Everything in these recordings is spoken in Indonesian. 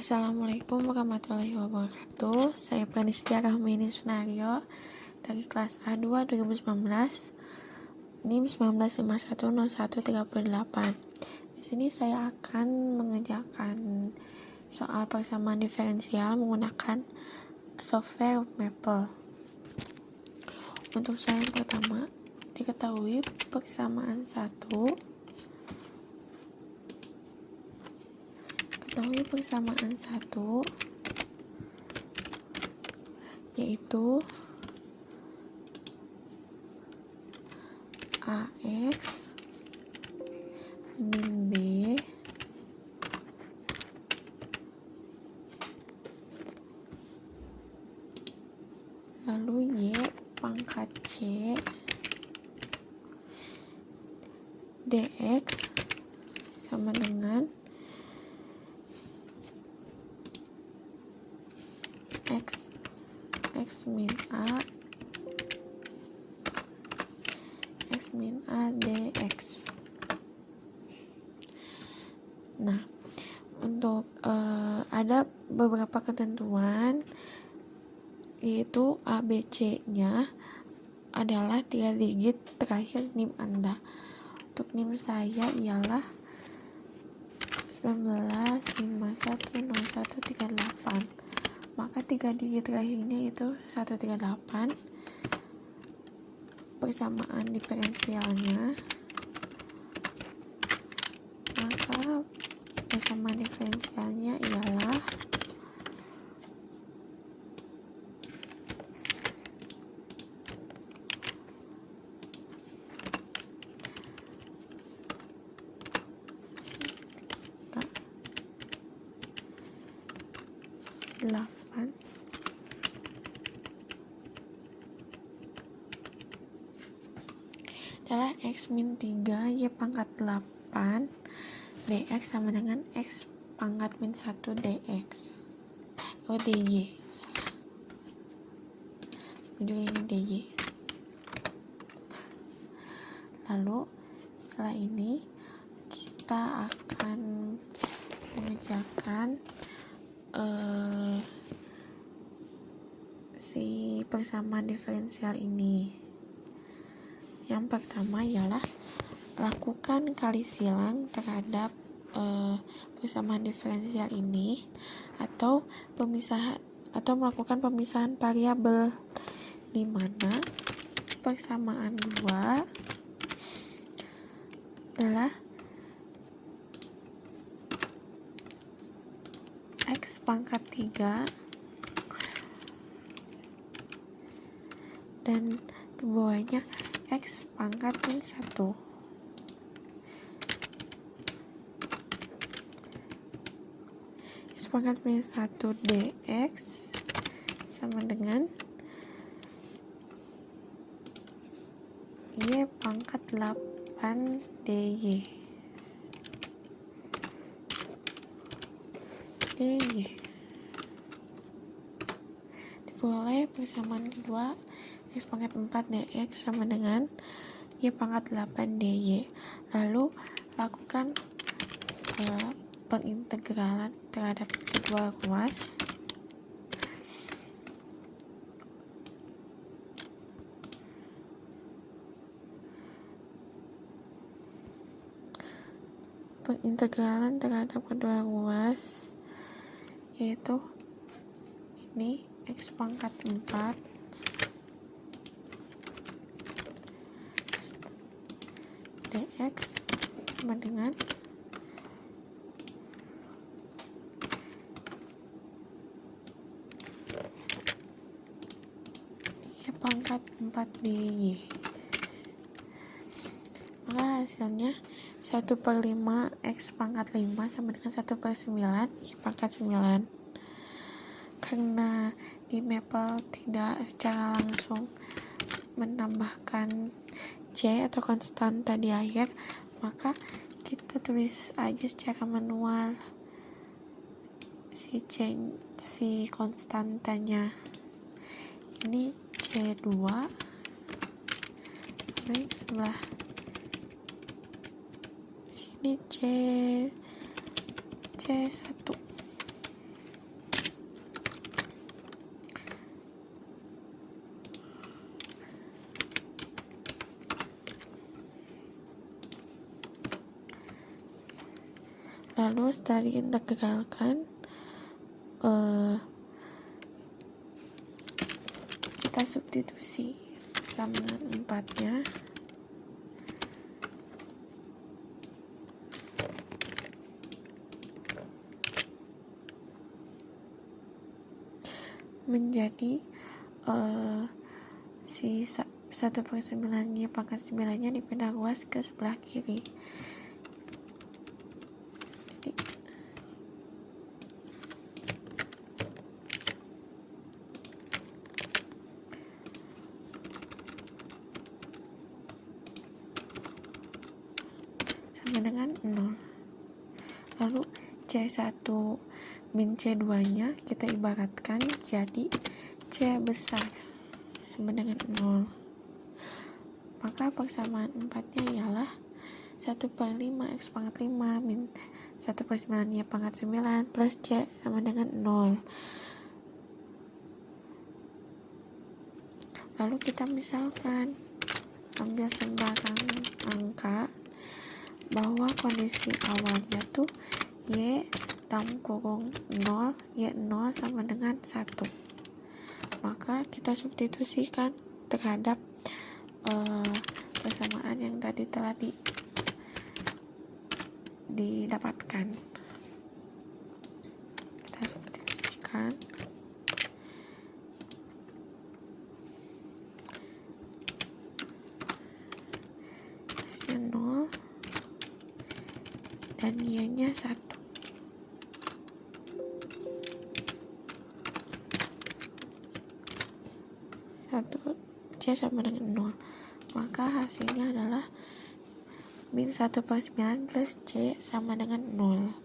Assalamualaikum warahmatullahi wabarakatuh. Saya Pranistia Rahmaini Sunario dari kelas A2 2019 NIM 19510138. Di sini saya akan mengerjakan soal persamaan diferensial menggunakan software Maple. Untuk soal yang pertama, diketahui persamaan 1 yaitu AX min B lalu Y pangkat C dx sama dengan X min A dx. Nah, untuk ada beberapa ketentuan, yaitu ABC-nya adalah 3 digit terakhir NIM Anda. Untuk NIM saya ialah 19510138. Maka 3 digit terakhirnya itu 138. Persamaan diferensialnya, maka persamaan diferensialnya ialah adalah X min 3 Y pangkat 8 dx sama dengan X pangkat min 1 dx dy, salah, ujung ini dy. Lalu setelah ini kita akan mengerjakan si persamaan diferensial ini. Yang pertama ialah lakukan kali silang terhadap persamaan diferensial ini atau melakukan pemisahan variabel, di mana persamaan 2 adalah X pangkat 3 dan di bawahnya X pangkat min 1. X pangkat min 1 dx sama dengan Y pangkat 8 dy. Diperoleh persamaan kedua, X pangkat 4 dx sama dengan Y pangkat 8 dy. Lalu lakukan pengintegralan terhadap kedua ruas. Pengintegralan terhadap kedua ruas yaitu ini X pangkat 4 dx sama dengan Y pangkat 4 dy. Maka hasilnya 1/5 X pangkat 5 sama dengan 1/9 Y pangkat 9. Karena di Maple tidak secara langsung menambahkan C atau konstanta di akhir, maka kita tulis aja secara manual si konstantanya. Ini C2, lalu sebelah sini C C1. Lalu setelah diintegralkan, kita substitusi persamaan 4-nya. Menjadi si 1/9 pangkat 9-nya dipindah ruas ke sebelah kiri. Sama dengan 0. Lalu C1 min C2-nya kita ibaratkan jadi C besar sama dengan 0. Maka persamaan 4-nya ialah 1/5 X pangkat 5 min 1/9 Y pangkat 9 plus C sama dengan 0. Lalu kita misalkan ambil sembarang angka bahwa kondisi awalnya tuh Y dalam kurung 0, Y0 sama dengan 1. Maka kita substitusikan terhadap persamaan yang tadi telah didapatkan. Kita substitusikan. X-nya 0 dan Y-nya 1. C sama dengan 0. Maka hasilnya adalah min 1/9 plus C sama dengan 0.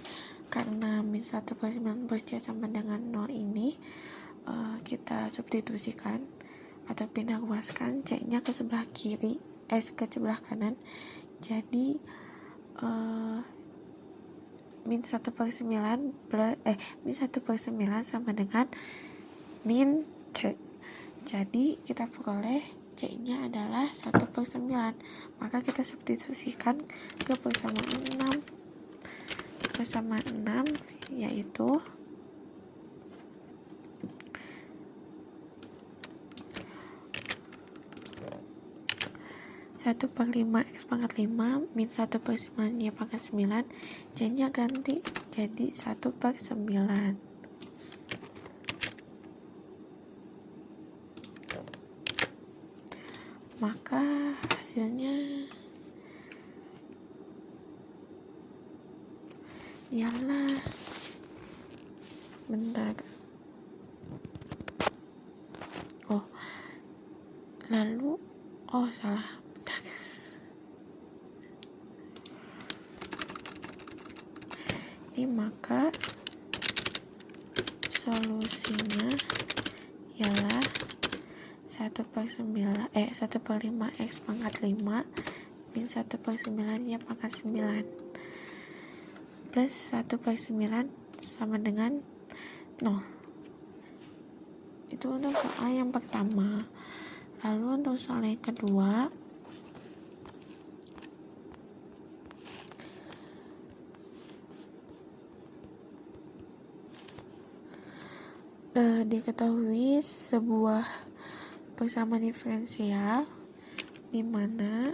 Karena min 1/9 plus C sama dengan 0 ini kita substitusikan atau pindah ruaskan C-nya ke sebelah kiri, ke sebelah kanan. Jadi min 1/9 plus min 1/9 sama dengan min C. Jadi kita peroleh C-nya adalah 1/9. Maka kita substitusikan ke persamaan 6 yaitu 1/5 X pangkat 5 min 1/9 Y pangkat 9. C-nya ganti jadi 1/9. Maka hasilnya ialah salah. Ini maka solusinya ialah 1/5 X pangkat 5 min 1/9 Y pangkat 9 plus 1/9 sama dengan 0. Itu untuk soal yang pertama. Lalu untuk soal yang kedua, diketahui sebuah persamaan diferensial di mana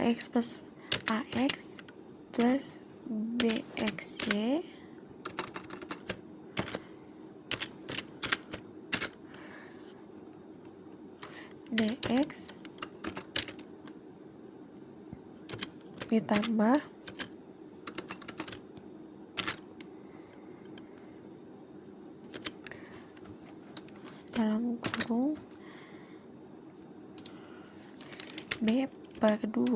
AX plus BXY DX ditambah dalam kurung B/2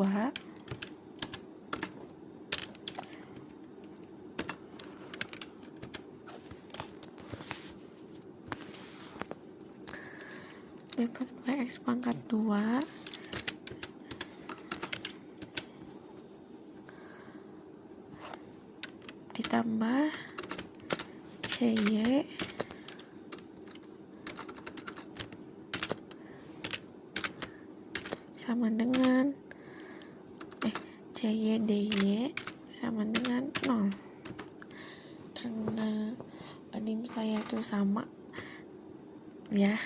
B per 2 X pangkat 2 ditambah CY sama dengan CY DY sama dengan 0. Karena nim saya itu sama ya,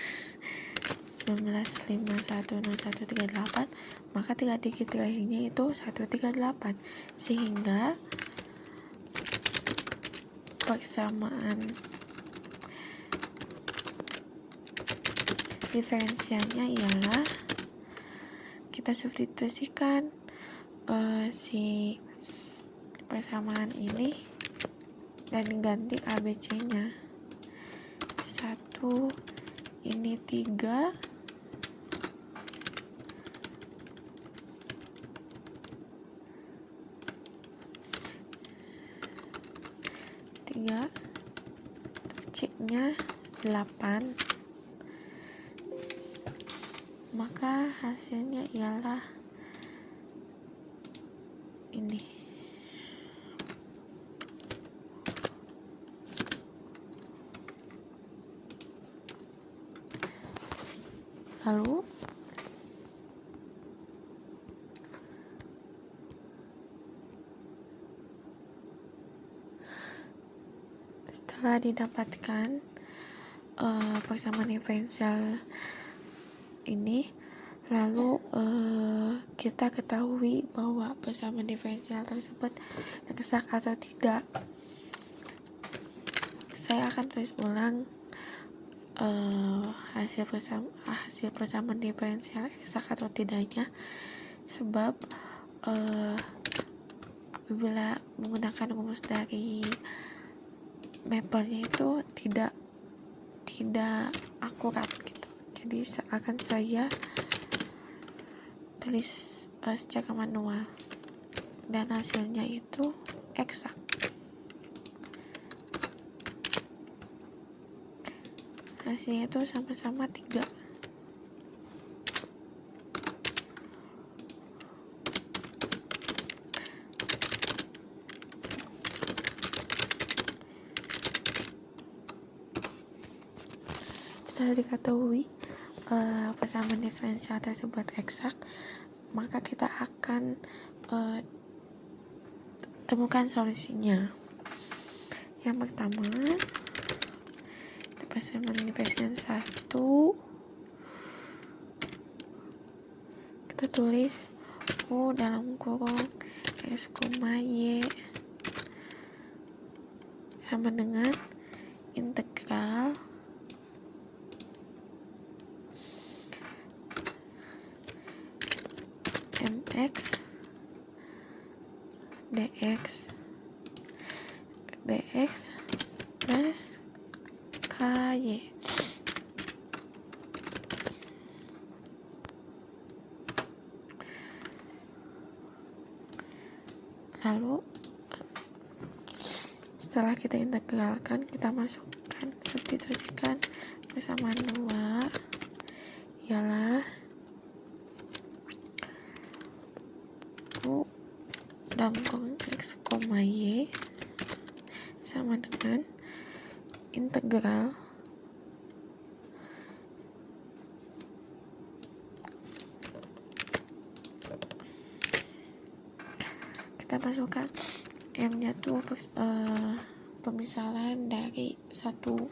19510138, maka 3 digit terakhirnya itu 138, sehingga persamaan diferensialnya ialah kita substitusikan si persamaan ini dan ganti ABC nya. 1 ini 3 C nya 8, maka hasilnya ialah ini. Lalu setelah didapatkan persamaan diferensial ini, lalu kita ketahui bahwa persamaan diferensial tersebut eksak atau tidak. Saya akan tulis ulang hasil persamaan diferensial eksak atau tidaknya, sebab apabila menggunakan rumus dari mapelnya itu tidak akurat gitu. Jadi akan saya tulis secara manual dan hasilnya itu eksak. Hasilnya itu sama-sama 3. Setelah diketahui persamaan diferensial tersebut eksak, maka kita akan temukan solusinya. Yang pertama, persamaan diferensial 1, kita tulis U dalam kurung X, Y sama dengan integral mx dx plus ky. Lalu setelah kita integralkan, kita masukkan, substitusikan persamaan 2 ialah U dalam kurung X, Y sama dengan integral kita masukkan M nya tuh pemisahan dari satu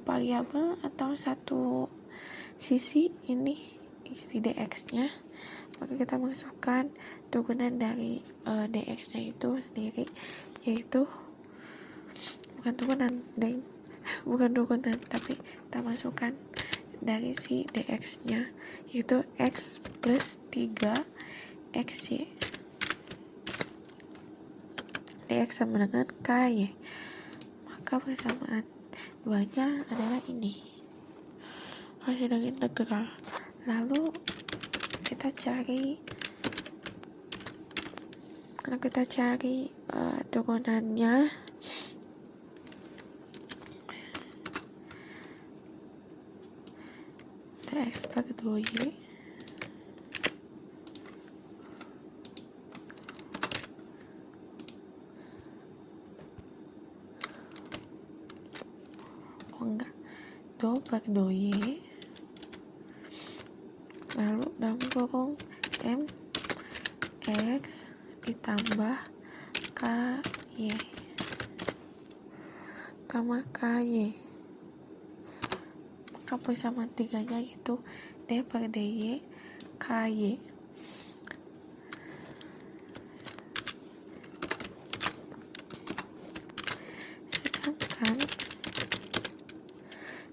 variabel atau satu sisi, ini isi dx nya, maka kita masukkan turunan dari dx nya itu sendiri, yaitu bukan turunan tapi kita masukkan dari si dx nya, yaitu x plus 3 xy. dx sama dengan ky, maka persamaan 2-nya adalah ini, hasil dari integral. Lalu kita cari turunannya, X per 2Y oh enggak 2 per 2Y lalu dalam kurung M X ditambah KY sama KY, maka persamaan tiganya itu D per DY KY. Sedangkan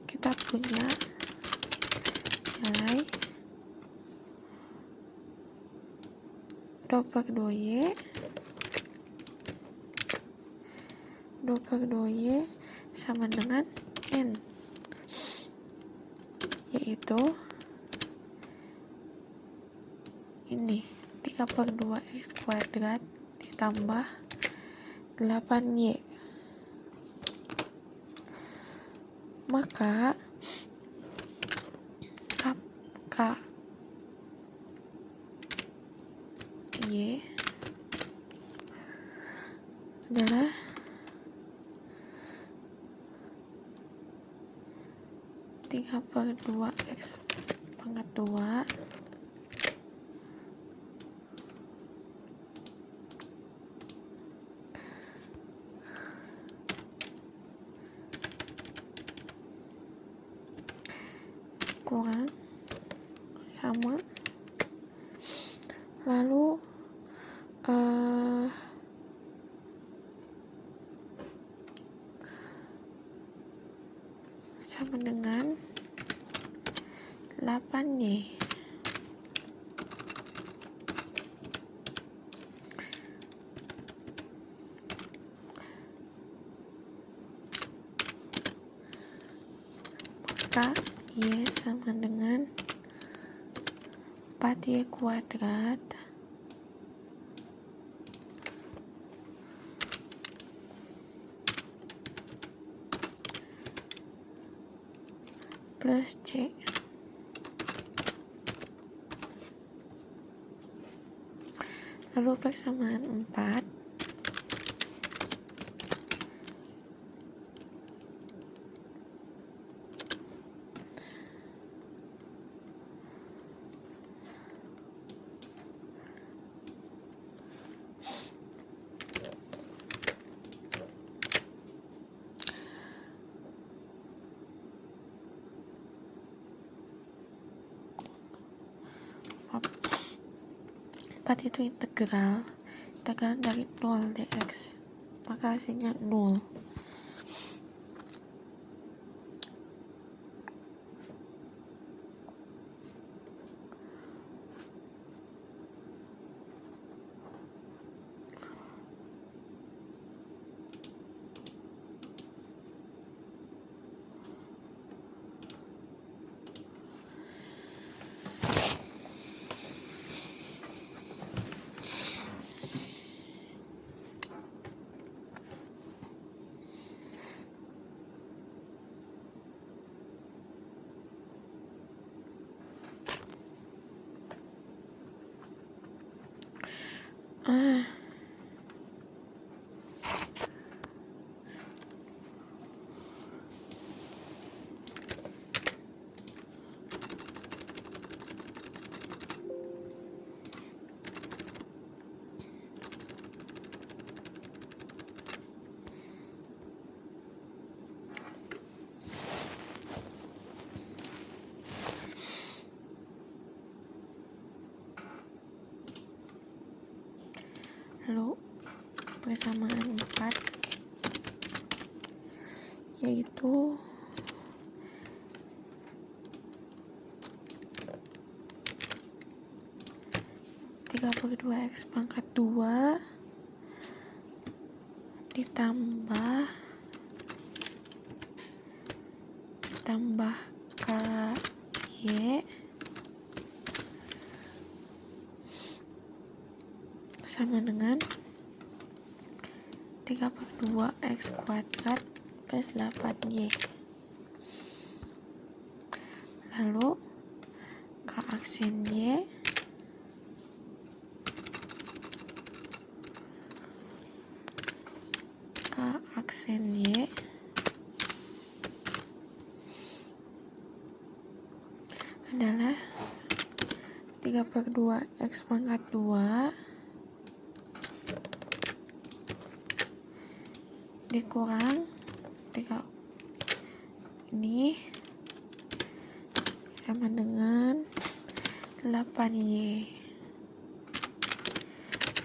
kita punya nilai 2 per 2Y 2 per 2Y sama dengan N, yaitu ini 3 per 2X kuadrat ditambah 8Y. Maka Y adalah 3 per 2X pangkat 2 kurang sama lalu sama dengan 8Y. Maka Y sama dengan 4Y kuadrat plus C. Lalu persamaan 4 4 itu integral dari 0 dx, maka hasilnya 0. Lalu persamaan 4 yaitu tiga per 2X pangkat 2 ditambah KY sama dengan 3 per 2X kuadrat plus 8Y. Lalu aksen Y K aksen Y adalah 3/2 X pangkat 2 dikurang 3 ini sama dengan 8Y,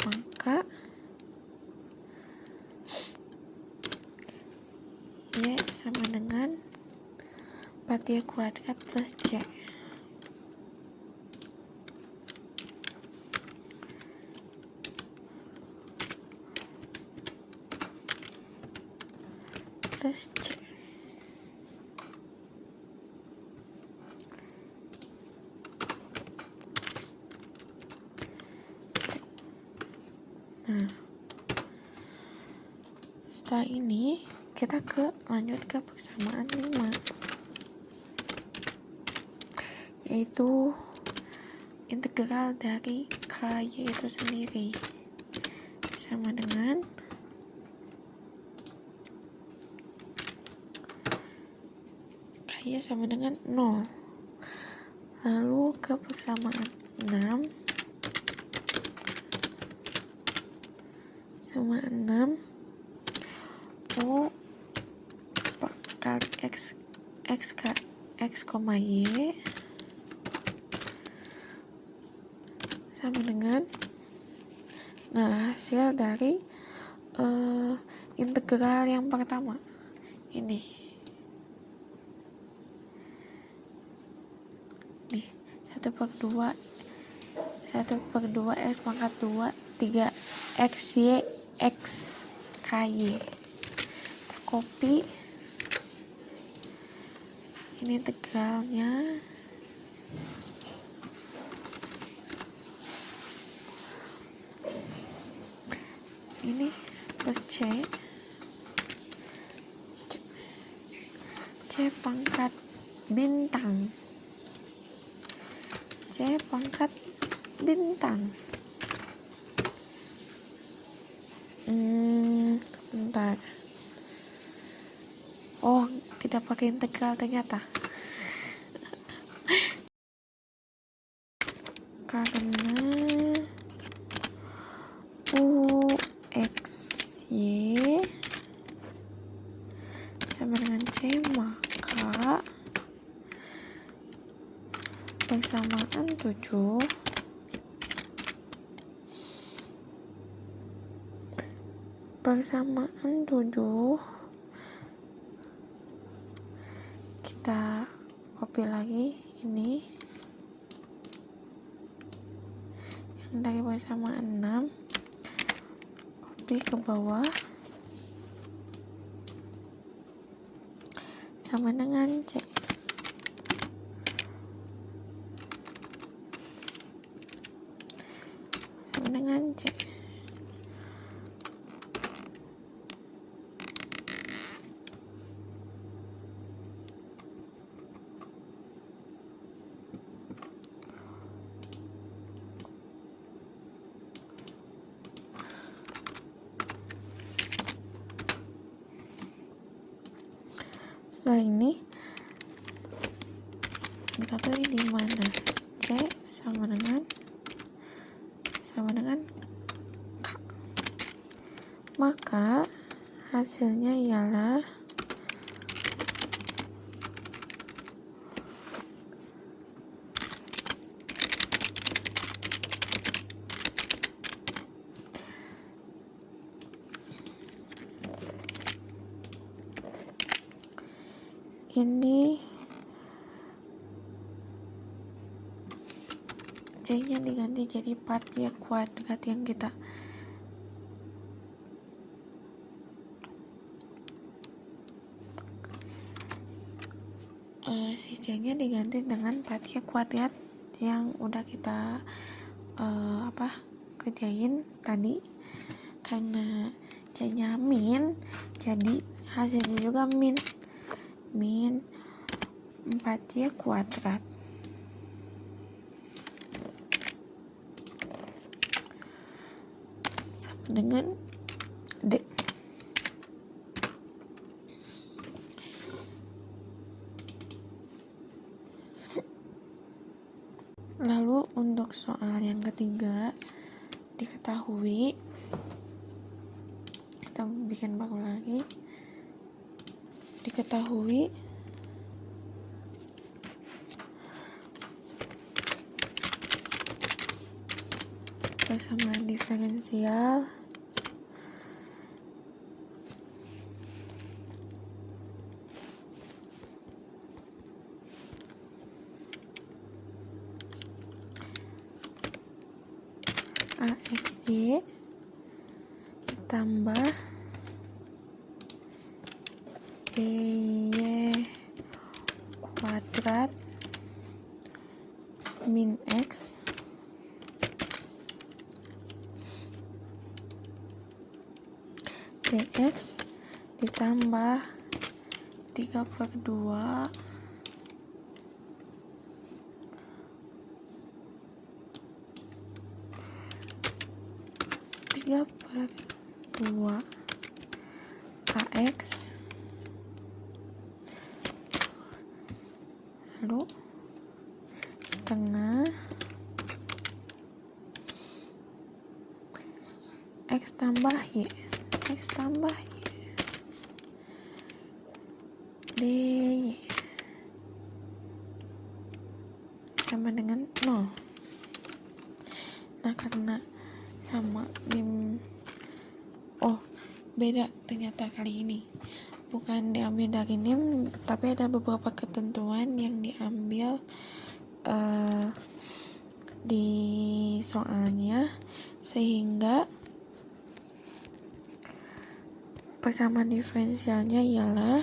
maka Y sama dengan 4Y kuadrat plus C. Plus C. Nah, setelah ini kita lanjut ke persamaan 5, yaitu integral dari KY itu sendiri sama dengan KY sama dengan 0. Lalu ke persamaan 6 sama 6 U kali X Y sama dengan, nah, hasil dari integral yang pertama ini nih, 1/2 X pangkat 2 3 XY X KY. Kita copy ini integralnya, ini plus C pangkat bintang bentar, oh tidak pakai integral ternyata karena UXY sama dengan C, maka persamaan 7 kita copy lagi ini yang dari persamaan 6, copy ke bawah sama dengan C. Sama dengan C. Setelah ini diketahui di mana C sama dengan K, maka hasilnya ialah ini C-nya diganti jadi 4Y kuadrat yang kita si C-nya diganti dengan 4Y kuadrat yang udah kita kerjain tadi. Karena C-nya min, jadi hasilnya juga min 4Y kuadrat. dengan D. Lalu untuk soal yang ketiga, diketahui, kita bikin baru lagi. Diketahui persamaan diferensial AXY ditambah BY kuadrat min X DX ditambah 3/2 AX lalu setengah X tambah Y DY sama dengan 0. Nah, karena sama beda ternyata kali ini, bukan diambil dari NIM, tapi ada beberapa ketentuan yang diambil di soalnya, sehingga persamaan diferensialnya ialah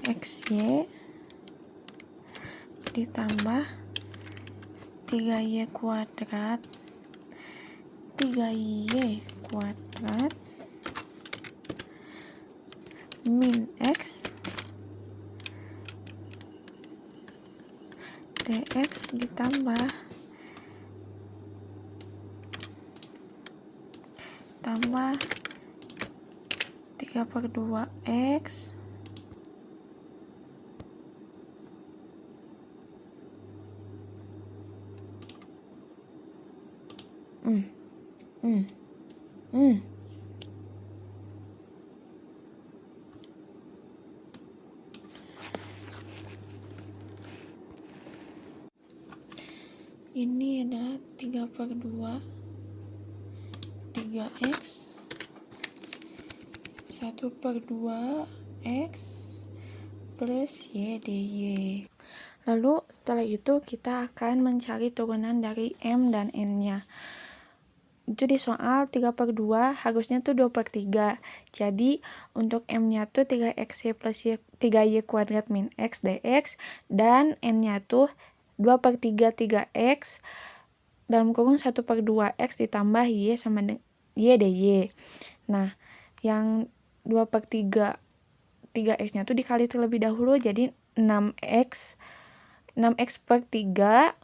XY ditambah 3Y kuadrat min X DX ditambah 3/2 X ini adalah 3/2 3X 1/2 X plus Y DY. Lalu setelah itu kita akan mencari turunan dari M dan N-nya. Itu di soal 3/2 harusnya tuh 2/3. Jadi untuk M-nya tuh 3XY plus 3Y kuadrat min X DX, dan N-nya tuh 2/3 3X dalam kurung 1/2 X ditambah Y sama Y DY. Nah, yang 2/3 3X-nya tuh dikali terlebih dahulu, jadi 6X per 3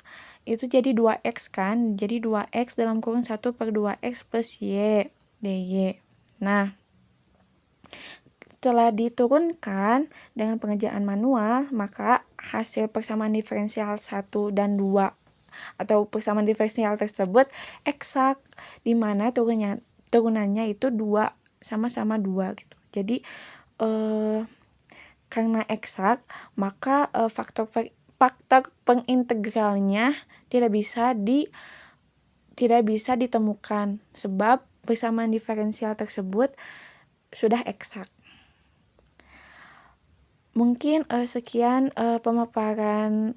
itu jadi 2X kan, jadi 2X dalam kurung 1/2X plus Y DY. Nah, setelah diturunkan dengan pengerjaan manual, maka hasil persamaan diferensial 1 dan 2 atau persamaan diferensial tersebut eksak, di mana turunannya itu 2 sama-sama 2 gitu. Jadi karena eksak, maka faktor pengintegralnya tidak bisa ditemukan sebab persamaan diferensial tersebut sudah eksak. Mungkin sekian pemaparan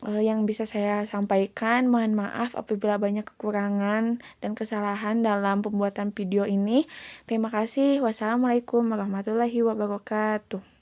yang bisa saya sampaikan. Mohon maaf apabila banyak kekurangan dan kesalahan dalam pembuatan video ini. Terima kasih. Wassalamualaikum warahmatullahi wabarakatuh.